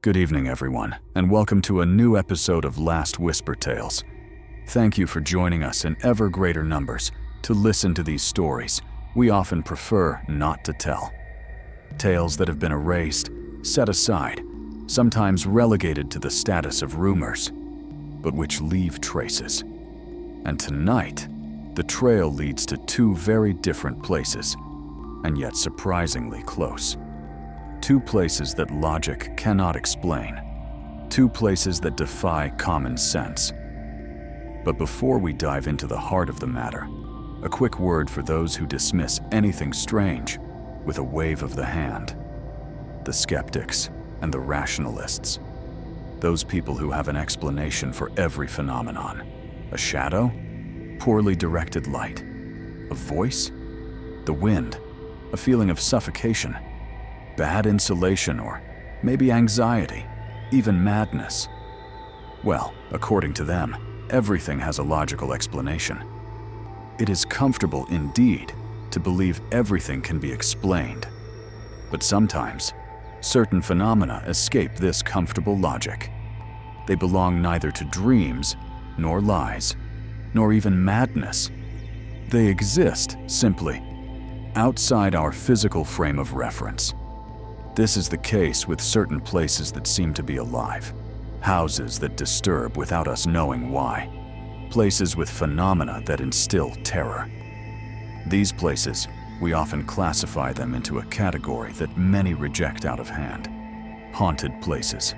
Good evening, everyone, and welcome to a new episode of Last Whisper Tales. Thank you for joining us in ever greater numbers to listen to these stories we often prefer not to tell. Tales that have been erased, set aside, sometimes relegated to the status of rumors, but which leave traces. And tonight, the trail leads to two very different places, and yet surprisingly close. Two places that logic cannot explain. Two places that defy common sense. But before we dive into the heart of the matter, a quick word for those who dismiss anything strange with a wave of the hand. The skeptics and the rationalists. Those people who have an explanation for every phenomenon. A shadow? Poorly directed light. A voice? The wind? A feeling of suffocation? Bad insulation, or maybe anxiety, even madness. Well, according to them, everything has a logical explanation. It is comfortable indeed to believe everything can be explained. But sometimes, certain phenomena escape this comfortable logic. They belong neither to dreams, nor lies, nor even madness. They exist, simply, outside our physical frame of reference. This is the case with certain places that seem to be alive, houses that disturb without us knowing why, places with phenomena that instill terror. These places, we often classify them into a category that many reject out of hand: haunted places.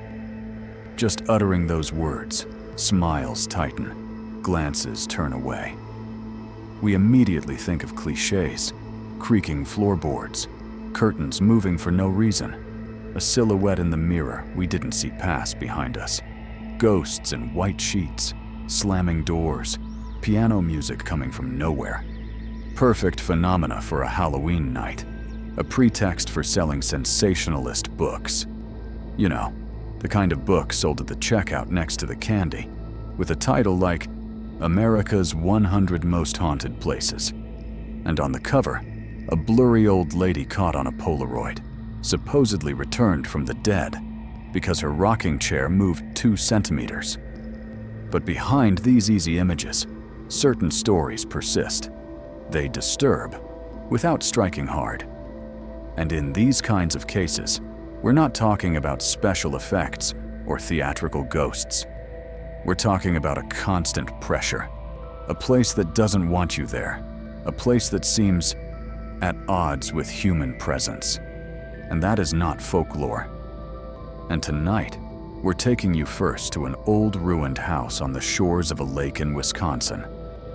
Just uttering those words, smiles tighten, glances turn away. We immediately think of cliches: creaking floorboards, curtains moving for no reason, a silhouette in the mirror we didn't see pass behind us, ghosts in white sheets, slamming doors, piano music coming from nowhere. Perfect phenomena for a Halloween night, a pretext for selling sensationalist books. You know, the kind of book sold at the checkout next to the candy, with a title like America's 100 Most Haunted Places. And on the cover, a blurry old lady caught on a Polaroid, supposedly returned from the dead because her rocking chair moved 2 centimeters. But behind these easy images, certain stories persist. They disturb, without striking hard. And in these kinds of cases, we're not talking about special effects or theatrical ghosts. We're talking about a constant pressure, a place that doesn't want you there, a place that seems at odds with human presence. And that is not folklore. And tonight, we're taking you first to an old ruined house on the shores of a lake in Wisconsin,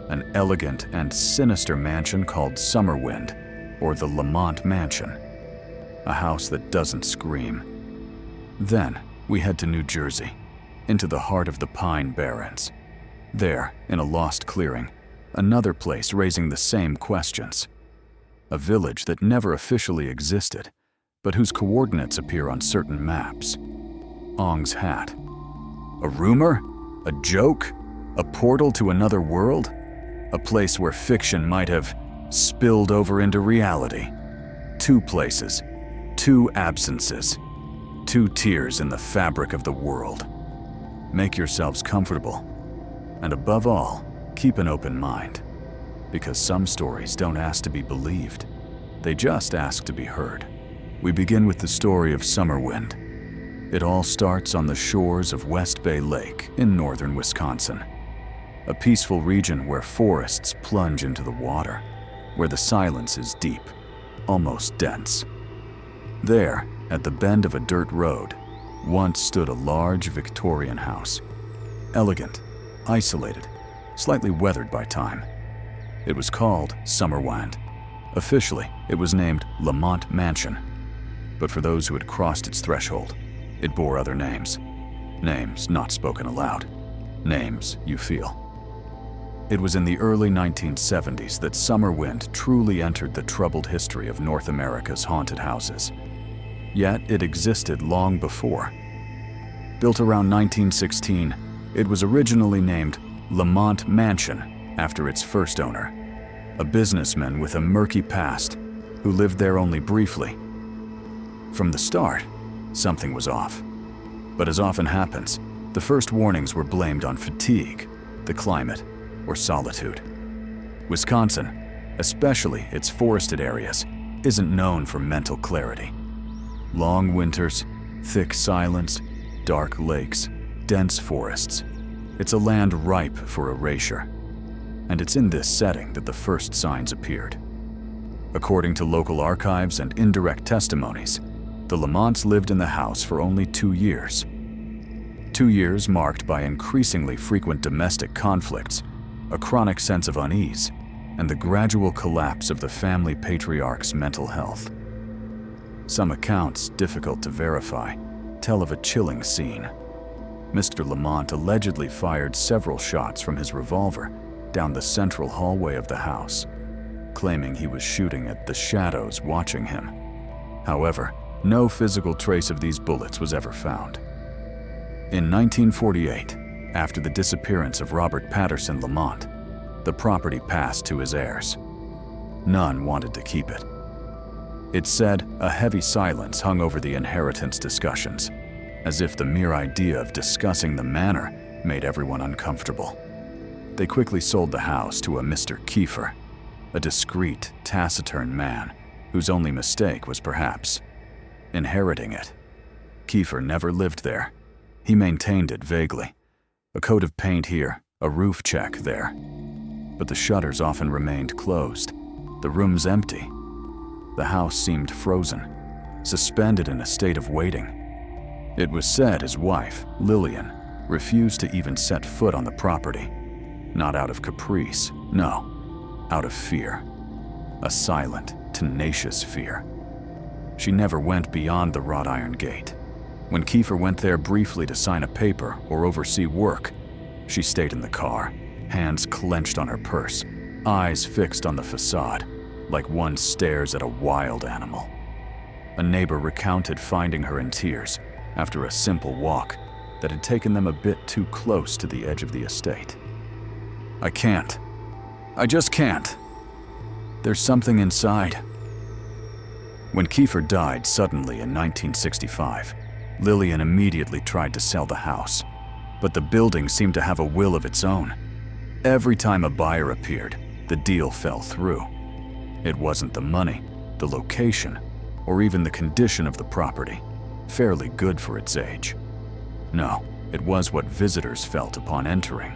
an elegant and sinister mansion called Summerwind, or the Lamont Mansion, a house that doesn't scream. Then, we head to New Jersey, into the heart of the Pine Barrens. There, in a lost clearing, another place raising the same questions. A village that never officially existed, but whose coordinates appear on certain maps. Ong's Hat. A rumor? A joke? A portal to another world? A place where fiction might have spilled over into reality. Two places, two absences, two tears in the fabric of the world. Make yourselves comfortable, and above all, keep an open mind. Because some stories don't ask to be believed, they just ask to be heard. We begin with the story of Summerwind. It all starts on the shores of West Bay Lake in northern Wisconsin, a peaceful region where forests plunge into the water, where the silence is deep, almost dense. There, at the bend of a dirt road, once stood a large Victorian house, elegant, isolated, slightly weathered by time. It was called Summerwind. Officially, it was named Lamont Mansion. But for those who had crossed its threshold, it bore other names. Names not spoken aloud. Names you feel. It was in the early 1970s that Summerwind truly entered the troubled history of North America's haunted houses. Yet it existed long before. Built around 1916, it was originally named Lamont Mansion after its first owner, a businessman with a murky past who lived there only briefly. From the start, something was off. But as often happens, the first warnings were blamed on fatigue, the climate, or solitude. Wisconsin, especially its forested areas, isn't known for mental clarity. Long winters, thick silence, dark lakes, dense forests. It's a land ripe for erasure. And it's in this setting that the first signs appeared. According to local archives and indirect testimonies, the Lamonts lived in the house for only 2 years. 2 years marked by increasingly frequent domestic conflicts, a chronic sense of unease, and the gradual collapse of the family patriarch's mental health. Some accounts, difficult to verify, tell of a chilling scene. Mr. Lamont allegedly fired several shots from his revolver down the central hallway of the house, claiming he was shooting at the shadows watching him. However, no physical trace of these bullets was ever found. In 1948, after the disappearance of Robert Patterson Lamont, the property passed to his heirs. None wanted to keep it. It's said a heavy silence hung over the inheritance discussions, as if the mere idea of discussing the manor made everyone uncomfortable. They quickly sold the house to a Mr. Kiefer, a discreet, taciturn man whose only mistake was perhaps inheriting it. Kiefer never lived there. He maintained it vaguely. A coat of paint here, a roof check there. But the shutters often remained closed, the rooms empty. The house seemed frozen, suspended in a state of waiting. It was said his wife, Lillian, refused to even set foot on the property. Not out of caprice, no, out of fear. A silent, tenacious fear. She never went beyond the wrought iron gate. When Kiefer went there briefly to sign a paper or oversee work, she stayed in the car, hands clenched on her purse, eyes fixed on the facade, like one stares at a wild animal. A neighbor recounted finding her in tears after a simple walk that had taken them a bit too close to the edge of the estate. I can't. I just can't. There's something inside. When Kiefer died suddenly in 1965, Lillian immediately tried to sell the house, but the building seemed to have a will of its own. Every time a buyer appeared, the deal fell through. It wasn't the money, the location, or even the condition of the property, fairly good for its age. No, it was what visitors felt upon entering.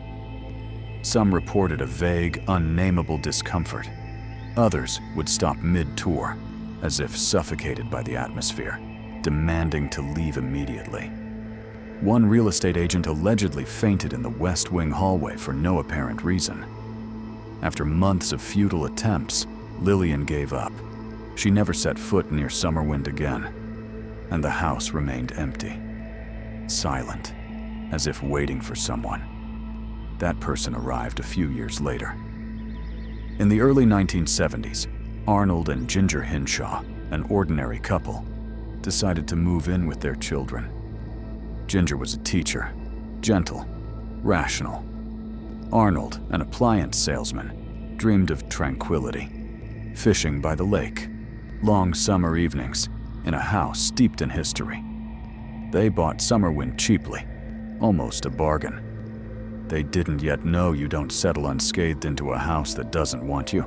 Some reported a vague, unnameable discomfort. Others would stop mid-tour, as if suffocated by the atmosphere, demanding to leave immediately. One real estate agent allegedly fainted in the West Wing hallway for no apparent reason. After months of futile attempts, Lillian gave up. She never set foot near Summerwind again, and the house remained empty, silent, as if waiting for someone. That person arrived a few years later. In the early 1970s, Arnold and Ginger Hinshaw, an ordinary couple, decided to move in with their children. Ginger was a teacher, gentle, rational. Arnold, an appliance salesman, dreamed of tranquility, fishing by the lake, long summer evenings in a house steeped in history. They bought Summerwind cheaply, almost a bargain. They didn't yet know you don't settle unscathed into a house that doesn't want you.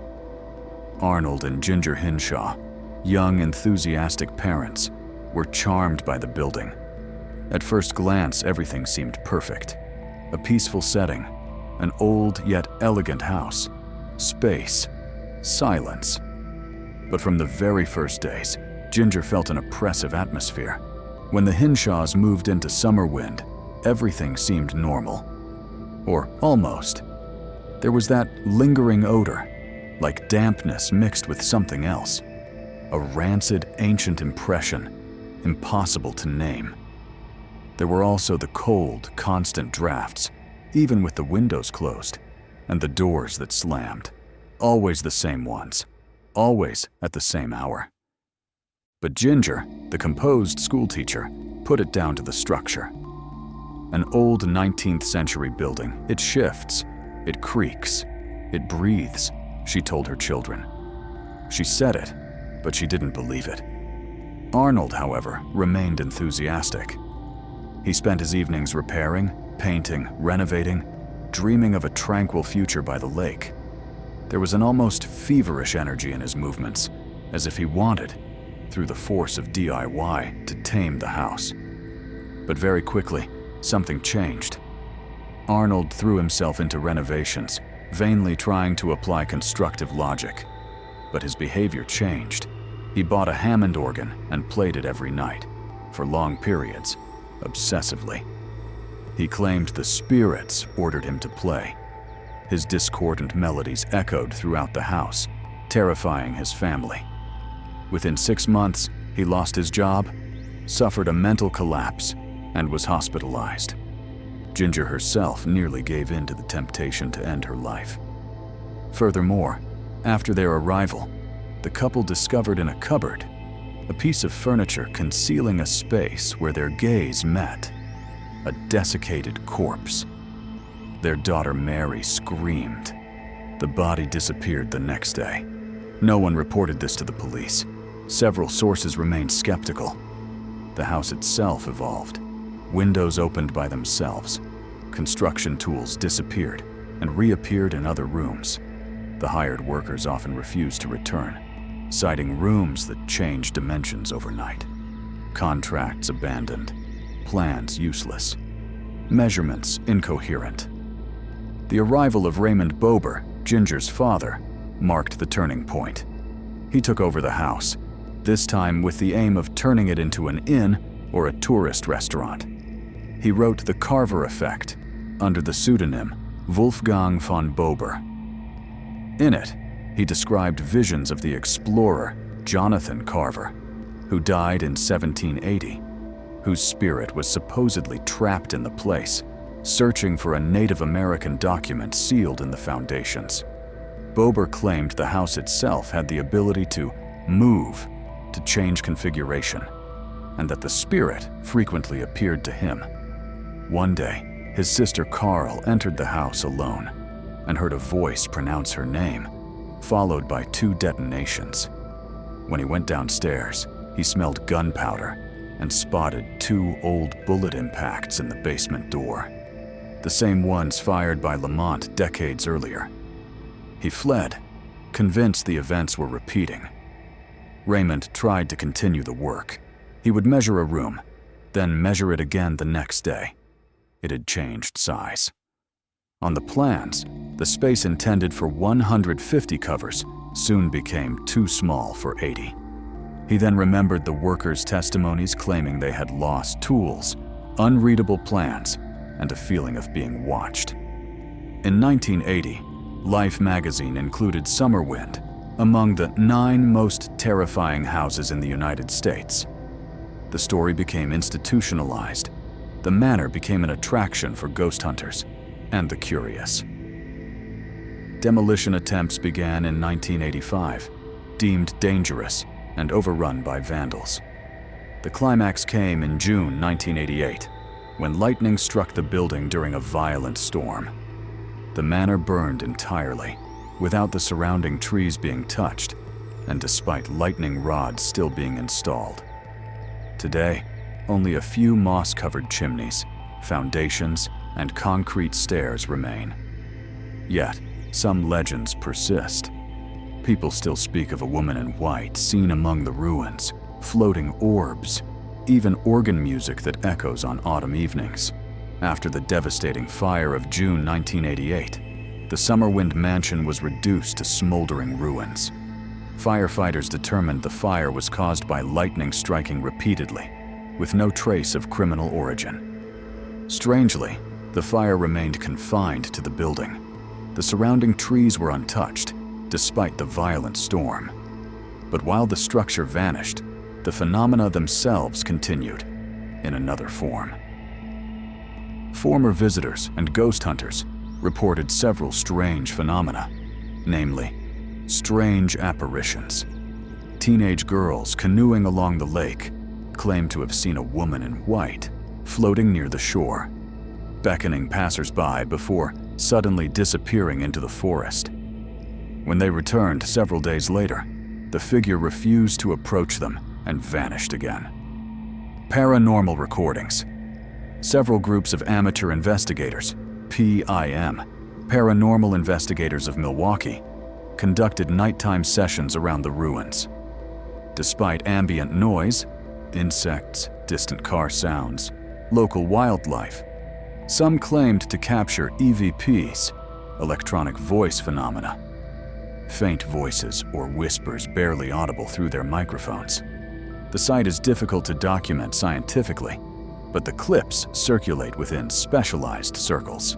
Arnold and Ginger Hinshaw, young, enthusiastic parents, were charmed by the building. At first glance, everything seemed perfect. A peaceful setting, an old yet elegant house, space, silence. But from the very first days, Ginger felt an oppressive atmosphere. When the Hinshaws moved into Summerwind, everything seemed normal. Or almost. There was that lingering odor, like dampness mixed with something else. A rancid, ancient impression, impossible to name. There were also the cold, constant drafts, even with the windows closed, and the doors that slammed. Always the same ones, always at the same hour. But Ginger, the composed schoolteacher, put it down to the structure. An old 19th century building, it shifts, it creaks, it breathes, she told her children. She said it, but she didn't believe it. Arnold, however, remained enthusiastic. He spent his evenings repairing, painting, renovating, dreaming of a tranquil future by the lake. There was an almost feverish energy in his movements, as if he wanted, through the force of DIY, to tame the house. But very quickly, something changed. Arnold threw himself into renovations, vainly trying to apply constructive logic. But his behavior changed. He bought a Hammond organ and played it every night, for long periods, obsessively. He claimed the spirits ordered him to play. His discordant melodies echoed throughout the house, terrifying his family. Within 6 months, he lost his job, suffered a mental collapse, and was hospitalized. Ginger herself nearly gave in to the temptation to end her life. Furthermore, after their arrival, the couple discovered in a cupboard a piece of furniture concealing a space where their gaze met, a desiccated corpse. Their daughter Mary screamed. The body disappeared the next day. No one reported this to the police. Several sources remained skeptical. The house itself evolved. Windows opened by themselves. Construction tools disappeared and reappeared in other rooms. The hired workers often refused to return, citing rooms that changed dimensions overnight. Contracts abandoned, plans useless, measurements incoherent. The arrival of Raymond Bober, Ginger's father, marked the turning point. He took over the house, this time with the aim of turning it into an inn or a tourist restaurant. He wrote The Carver Effect under the pseudonym Wolfgang von Bober. In it, he described visions of the explorer Jonathan Carver, who died in 1780, whose spirit was supposedly trapped in the place, searching for a Native American document sealed in the foundations. Bober claimed the house itself had the ability to move, to change configuration, and that the spirit frequently appeared to him. One day, his sister Carl entered the house alone and heard a voice pronounce her name, followed by 2 detonations. When he went downstairs, he smelled gunpowder and spotted 2 old bullet impacts in the basement door, the same ones fired by Lamont decades earlier. He fled, convinced the events were repeating. Raymond tried to continue the work. He would measure a room, then measure it again the next day. It had changed size. On the plans, the space intended for 150 covers soon became too small for 80. He then remembered the workers' testimonies claiming they had lost tools, unreadable plans, and a feeling of being watched. In 1980, Life magazine included Summerwind among the 9 most terrifying houses in the United States. The story became institutionalized. The manor became an attraction for ghost hunters and the curious. Demolition attempts began in 1985, deemed dangerous and overrun by vandals. The climax came in June 1988, when lightning struck the building during a violent storm. The manor burned entirely, without the surrounding trees being touched, and despite lightning rods still being installed. Today, only a few moss-covered chimneys, foundations, and concrete stairs remain. Yet, some legends persist. People still speak of a woman in white seen among the ruins, floating orbs, even organ music that echoes on autumn evenings. After the devastating fire of June 1988, the Summerwind Mansion was reduced to smoldering ruins. Firefighters determined the fire was caused by lightning striking repeatedly, with no trace of criminal origin. Strangely, the fire remained confined to the building. The surrounding trees were untouched, despite the violent storm. But while the structure vanished, the phenomena themselves continued, in another form. Former visitors and ghost hunters reported several strange phenomena, namely, strange apparitions. Teenage girls canoeing along the lake claimed to have seen a woman in white floating near the shore, beckoning passers-by before suddenly disappearing into the forest. When they returned several days later, the figure refused to approach them and vanished again. Paranormal recordings. Several groups of amateur investigators, PIM, paranormal investigators of Milwaukee, conducted nighttime sessions around the ruins. Despite ambient noise, insects, distant car sounds, local wildlife, some claimed to capture EVPs, electronic voice phenomena, faint voices or whispers barely audible through their microphones. The site is difficult to document scientifically, but the clips circulate within specialized circles.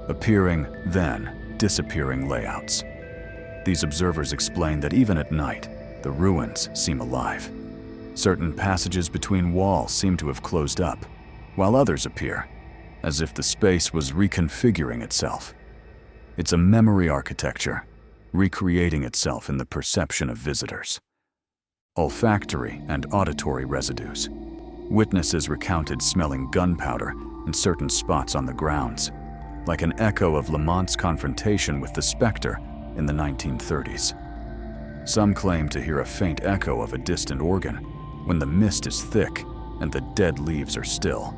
Appearing, then disappearing layouts. These observers explain that even at night, the ruins seem alive. Certain passages between walls seem to have closed up, while others appear, as if the space was reconfiguring itself. It's a memory architecture, recreating itself in the perception of visitors. Olfactory and auditory residues. Witnesses recounted smelling gunpowder in certain spots on the grounds, like an echo of Lamont's confrontation with the specter in the 1930s. Some claim to hear a faint echo of a distant organ when the mist is thick and the dead leaves are still.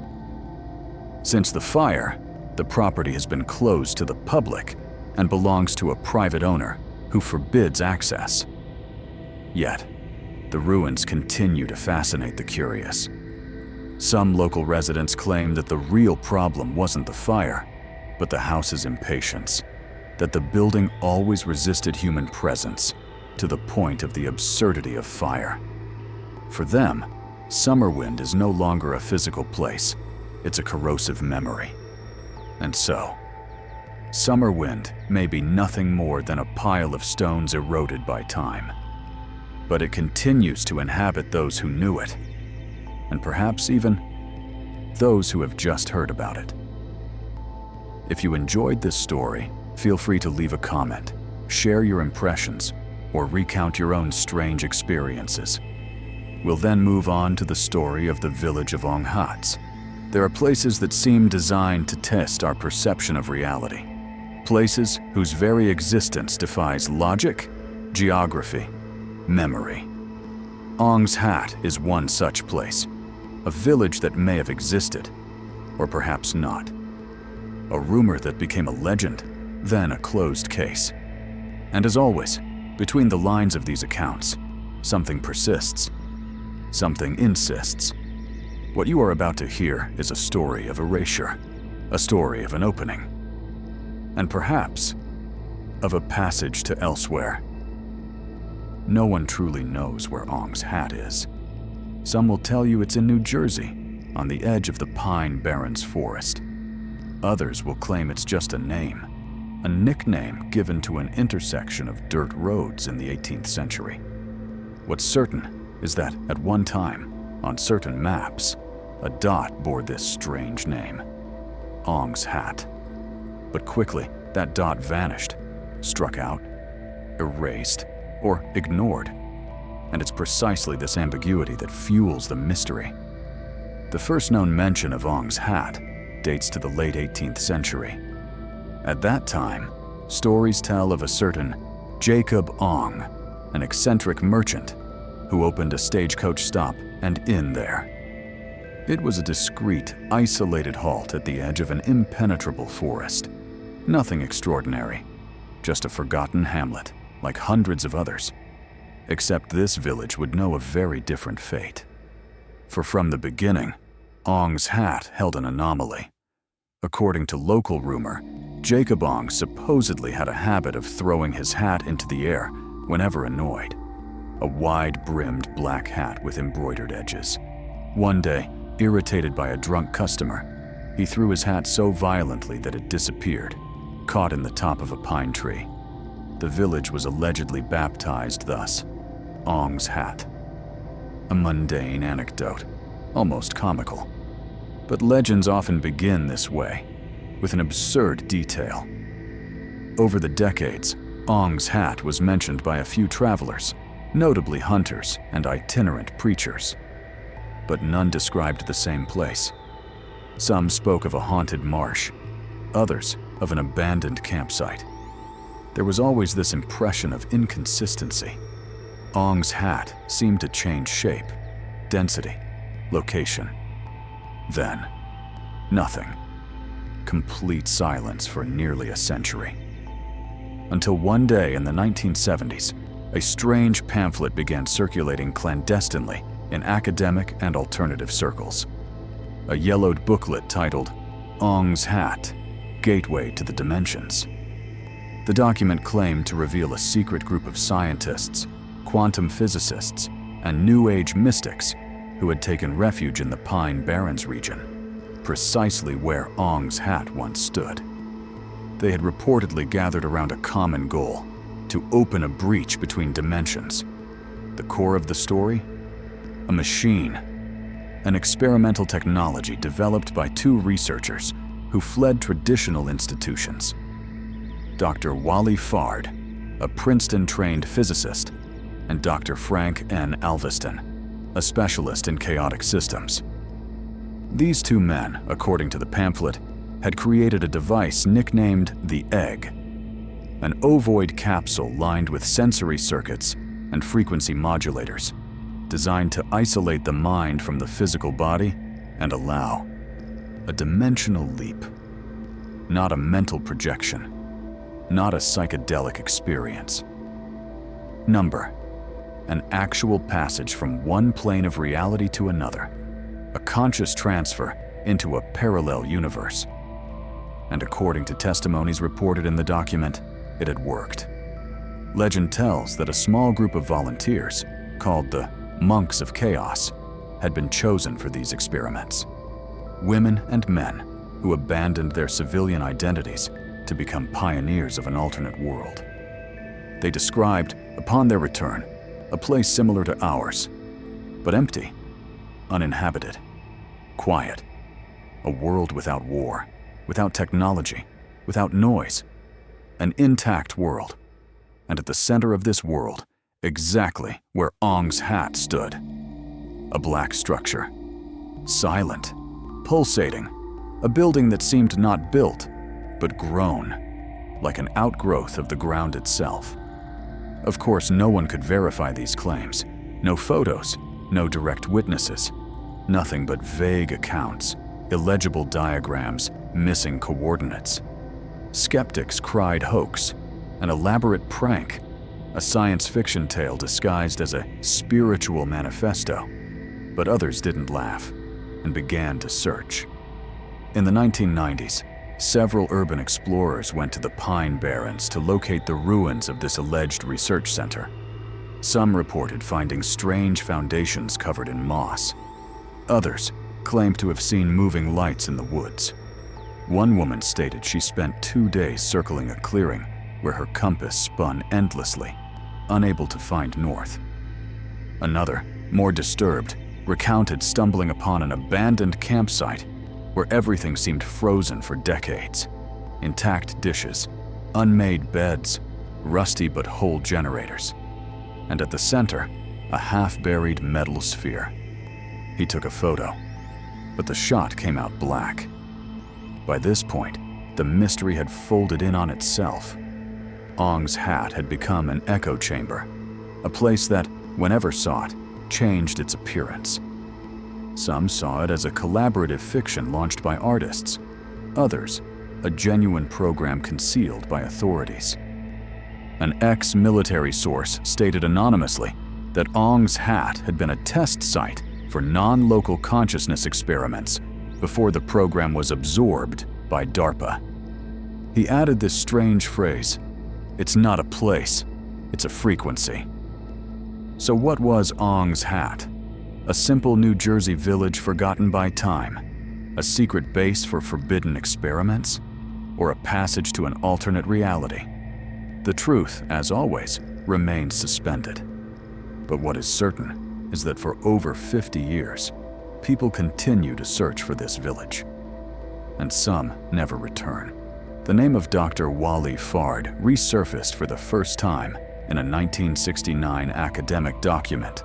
Since the fire, the property has been closed to the public and belongs to a private owner who forbids access. Yet, the ruins continue to fascinate the curious. Some local residents claim that the real problem wasn't the fire, but the house's impatience, that the building always resisted human presence to the point of the absurdity of fire. For them, Summerwind is no longer a physical place, it's a corrosive memory. And so, Summerwind may be nothing more than a pile of stones eroded by time. But it continues to inhabit those who knew it, and perhaps even those who have just heard about it. If you enjoyed this story, feel free to leave a comment, share your impressions, or recount your own strange experiences. We'll then move on to the story of the village of Ong Hats. There are places that seem designed to test our perception of reality. Places whose very existence defies logic, geography, memory. Ong's Hat is one such place, a village that may have existed, or perhaps not. A rumor that became a legend, then a closed case. And as always, between the lines of these accounts, something persists, something insists. What you are about to hear is a story of erasure, a story of an opening, and perhaps of a passage to elsewhere. No one truly knows where Ong's Hat is. Some will tell you it's in New Jersey, on the edge of the Pine Barrens forest. Others will claim it's just a name, a nickname given to an intersection of dirt roads in the 18th century. What's certain is that at one time, on certain maps, a dot bore this strange name, Ong's Hat. But quickly, that dot vanished, struck out, erased, or ignored. And it's precisely this ambiguity that fuels the mystery. The first known mention of Ong's Hat dates to the late 18th century. At that time, stories tell of a certain Jacob Ong, an eccentric merchant who opened a stagecoach stop and inn there. It was a discreet, isolated halt at the edge of an impenetrable forest. Nothing extraordinary, just a forgotten hamlet, like hundreds of others. Except this village would know a very different fate. For from the beginning, Ong's Hat held an anomaly. According to local rumor, Jacob Ong supposedly had a habit of throwing his hat into the air whenever annoyed. A wide-brimmed black hat with embroidered edges. One day, irritated by a drunk customer, he threw his hat so violently that it disappeared, caught in the top of a pine tree. The village was allegedly baptized thus, Ong's Hat. A mundane anecdote, almost comical. But legends often begin this way, with an absurd detail. Over the decades, Ong's Hat was mentioned by a few travelers, notably hunters and itinerant preachers. But none described the same place. Some spoke of a haunted marsh, others of an abandoned campsite. There was always this impression of inconsistency. Ong's Hat seemed to change shape, density, location. Then, Nothing. Complete silence for nearly a century. Until one day in the 1970s, a strange pamphlet began circulating clandestinely in academic and alternative circles. A yellowed booklet titled Ong's Hat, Gateway to the Dimensions. The document claimed to reveal a secret group of scientists, quantum physicists, and New Age mystics who had taken refuge in the Pine Barrens region, precisely where Ong's Hat once stood. They had reportedly gathered around a common goal: to open a breach between dimensions. The core of the story? A machine, an experimental technology developed by two researchers who fled traditional institutions. Dr. Wally Fard, a Princeton-trained physicist, and Dr. Frank N. Alveston, a specialist in chaotic systems. These two men, according to the pamphlet, had created a device nicknamed the Egg, an ovoid capsule lined with sensory circuits and frequency modulators, designed to isolate the mind from the physical body and allow a dimensional leap. Not a mental projection, not a psychedelic experience. Number: an actual passage from one plane of reality to another, a conscious transfer into a parallel universe. And according to testimonies reported in the document, it had worked. Legend tells that a small group of volunteers, called the Monks of Chaos, had been chosen for these experiments. Women and men who abandoned their civilian identities to become pioneers of an alternate world. They described, upon their return, a place similar to ours, but empty, uninhabited, quiet, a world without war, without technology, without noise, an intact world. And at the center of this world, exactly where Ong's Hat stood, a black structure, silent, pulsating, a building that seemed not built, but grown, like an outgrowth of the ground itself. Of course, no one could verify these claims. No photos, no direct witnesses, nothing but vague accounts, illegible diagrams, missing coordinates. Skeptics cried hoax, an elaborate prank, a science fiction tale disguised as a spiritual manifesto. But others didn't laugh and began to search. In the 1990s, several urban explorers went to the Pine Barrens to locate the ruins of this alleged research center. Some reported finding strange foundations covered in moss. Others claimed to have seen moving lights in the woods. One woman stated she spent 2 days circling a clearing where her compass spun endlessly, unable to find north. Another, more disturbed, recounted stumbling upon an abandoned campsite where everything seemed frozen for decades. Intact dishes, unmade beds, rusty but whole generators. And at the center, a half-buried metal sphere. He took a photo, but the shot came out black. By this point, the mystery had folded in on itself. Ong's Hat had become an echo chamber, a place that, whenever sought, changed its appearance. Some saw it as a collaborative fiction launched by artists. Others, a genuine program concealed by authorities. An ex-military source stated anonymously that Ong's Hat had been a test site for non-local consciousness experiments before the program was absorbed by DARPA. He added this strange phrase, "It's not a place, it's a frequency." So what was Ong's Hat? A simple New Jersey village forgotten by time? A secret base for forbidden experiments? Or a passage to an alternate reality? The truth, as always, remains suspended. But what is certain is that for over 50 years, people continue to search for this village. And some never return. The name of Dr. Wally Fard resurfaced for the first time in a 1969 academic document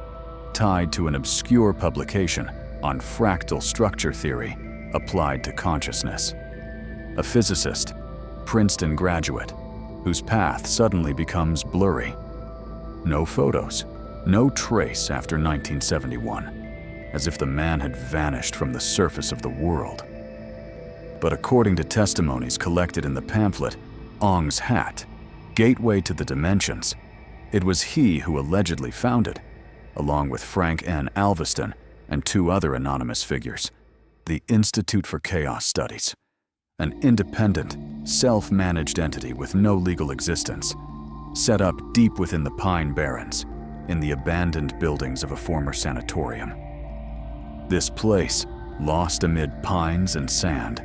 tied to an obscure publication on fractal structure theory applied to consciousness. A physicist, Princeton graduate, whose path suddenly becomes blurry. No photos, no trace after 1971, as if the man had vanished from the surface of the world. But according to testimonies collected in the pamphlet, Ong's Hat, Gateway to the Dimensions, it was he who allegedly founded, along with Frank N. Alveston and 2 other anonymous figures, the Institute for Chaos Studies, an independent, self-managed entity with no legal existence, set up deep within the Pine Barrens, in the abandoned buildings of a former sanatorium. This place, lost amid pines and sand,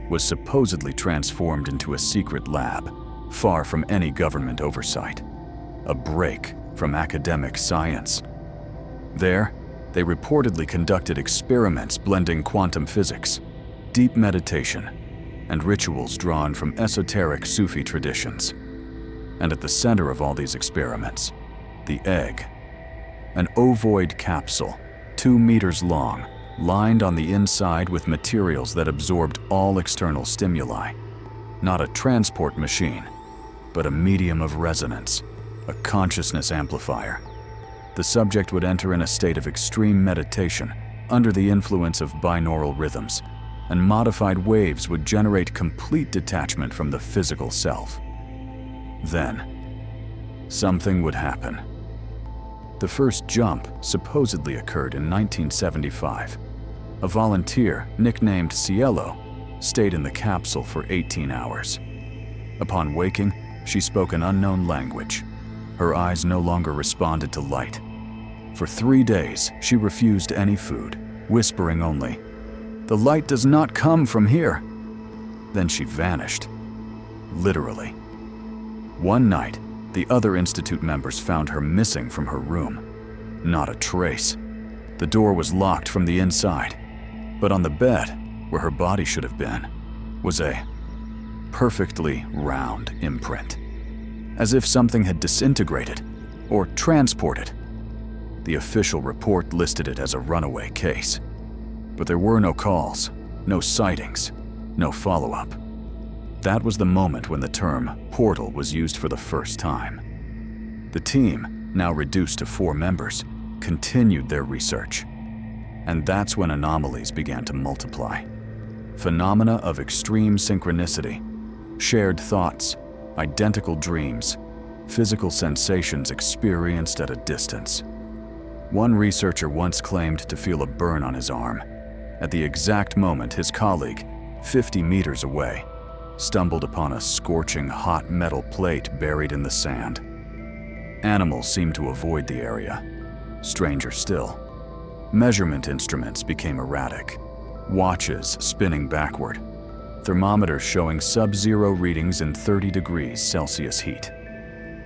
was supposedly transformed into a secret lab, far from any government oversight, a break from academic science. There, they reportedly conducted experiments blending quantum physics, deep meditation, and rituals drawn from esoteric Sufi traditions. And at the center of all these experiments, the egg, an ovoid capsule, 2 meters long, lined on the inside with materials that absorbed all external stimuli. Not a transport machine, but a medium of resonance, a consciousness amplifier. The subject would enter in a state of extreme meditation under the influence of binaural rhythms, and modified waves would generate complete detachment from the physical self. Then, something would happen. The first jump supposedly occurred in 1975. A volunteer, nicknamed Cielo, stayed in the capsule for 18 hours. Upon waking, she spoke an unknown language. Her eyes no longer responded to light. For 3 days, she refused any food, whispering only, "The light does not come from here." Then she vanished. Literally. One night, the other Institute members found her missing from her room. Not a trace. The door was locked from the inside, but on the bed, where her body should have been, was a perfectly round imprint, as if something had disintegrated or transported. The official report listed it as a runaway case, but there were no calls, no sightings, no follow-up. That was the moment when the term portal was used for the first time. The team, now reduced to 4 members, continued their research. And that's when anomalies began to multiply. Phenomena of extreme synchronicity, shared thoughts, identical dreams, physical sensations experienced at a distance. One researcher once claimed to feel a burn on his arm, at the exact moment his colleague, 50 meters away, stumbled upon a scorching hot metal plate buried in the sand. Animals seemed to avoid the area. Stranger still, measurement instruments became erratic, watches spinning backward, thermometers showing sub-zero readings in 30 degrees Celsius heat,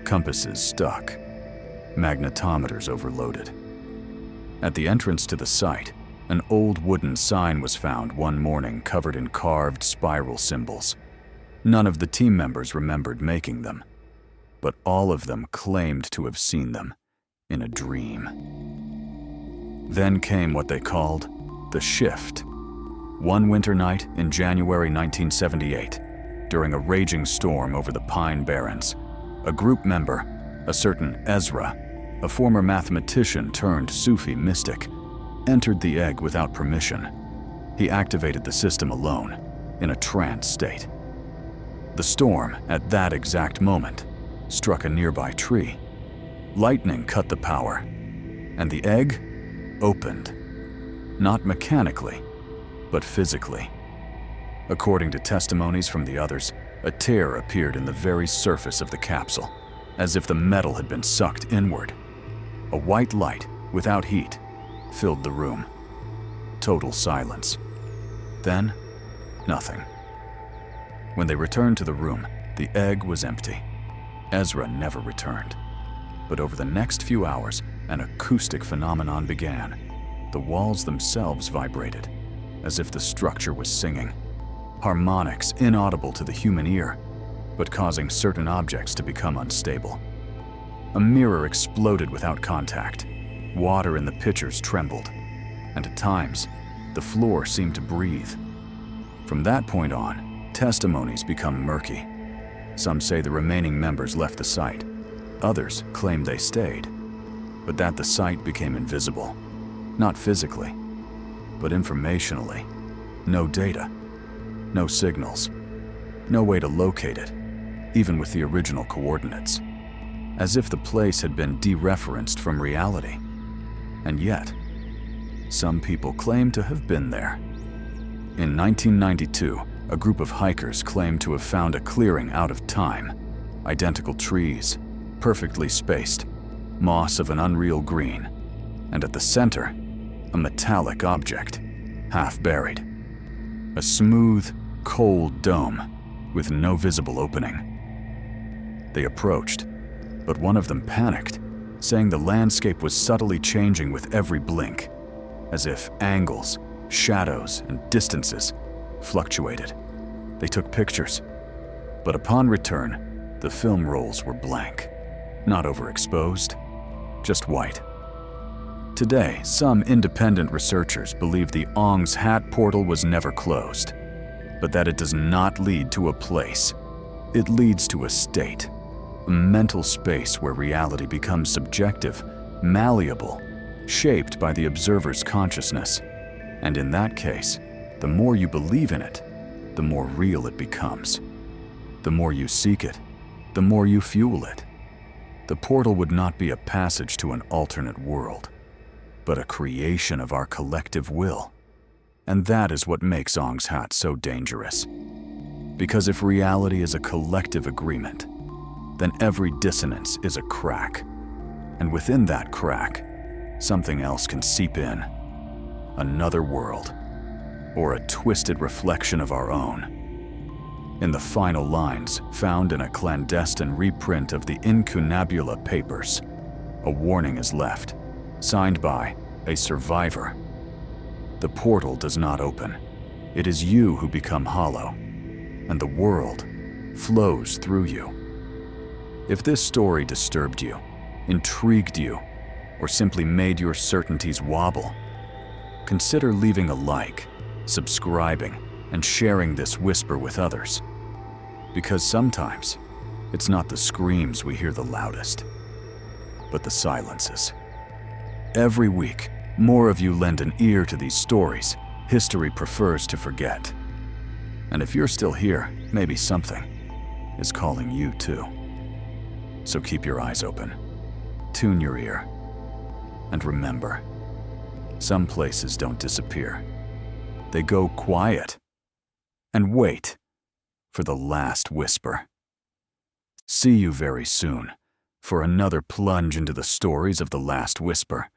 compasses stuck, magnetometers overloaded. At the entrance to the site, an old wooden sign was found one morning covered in carved spiral symbols. None of the team members remembered making them, but all of them claimed to have seen them in a dream. Then came what they called the shift. One winter night in January 1978, during a raging storm over the Pine Barrens, a group member, a certain Ezra, a former mathematician turned Sufi mystic, entered the egg without permission. He activated the system alone, in a trance state. The storm, at that exact moment, struck a nearby tree. Lightning cut the power, and the egg opened. Not mechanically, but physically. According to testimonies from the others, a tear appeared in the very surface of the capsule, as if the metal had been sucked inward. A white light, without heat, filled the room. Total silence. Then, nothing. When they returned to the room, the egg was empty. Ezra never returned. But over the next few hours, an acoustic phenomenon began. The walls themselves vibrated, as if the structure was singing. Harmonics inaudible to the human ear, but causing certain objects to become unstable. A mirror exploded without contact. Water in the pitchers trembled, and at times, the floor seemed to breathe. From that point on, testimonies become murky. Some say the remaining members left the site. Others claim they stayed, but that the site became invisible. Not physically, but informationally. No data, No signals. No way to locate it, even with the original coordinates. As if the place had been dereferenced from reality. And yet, some people claim to have been there. In 1992, a group of hikers claimed to have found a clearing out of time. Identical trees, perfectly spaced, moss of an unreal green, and at the center, a metallic object, half buried. A smooth, cold dome with no visible opening. They approached, but one of them panicked, saying the landscape was subtly changing with every blink, as if angles, shadows, and distances fluctuated. They took pictures, but upon return, the film rolls were blank, not overexposed, just white. Today, some independent researchers believe the Ong's Hat portal was never closed, but that it does not lead to a place. It leads to a state, a mental space where reality becomes subjective, malleable, shaped by the observer's consciousness. And in that case, the more you believe in it, the more real it becomes. The more you seek it, the more you fuel it. The portal would not be a passage to an alternate world, but a creation of our collective will. And that is what makes Ong's Hat so dangerous. Because if reality is a collective agreement, then every dissonance is a crack. And within that crack, something else can seep in. Another world, or a twisted reflection of our own. In the final lines, found in a clandestine reprint of the Incunabula papers, a warning is left, signed by a survivor. The portal does not open. It is you who become hollow, and the world flows through you. If this story disturbed you, intrigued you, or simply made your certainties wobble, consider leaving a like, subscribing, and sharing this whisper with others. Because sometimes, it's not the screams we hear the loudest, but the silences. Every week, more of you lend an ear to these stories history prefers to forget. And if you're still here, maybe something is calling you too. So keep your eyes open, tune your ear, and remember, some places don't disappear. They go quiet and wait for the last whisper. See you very soon for another plunge into the stories of the last whisper.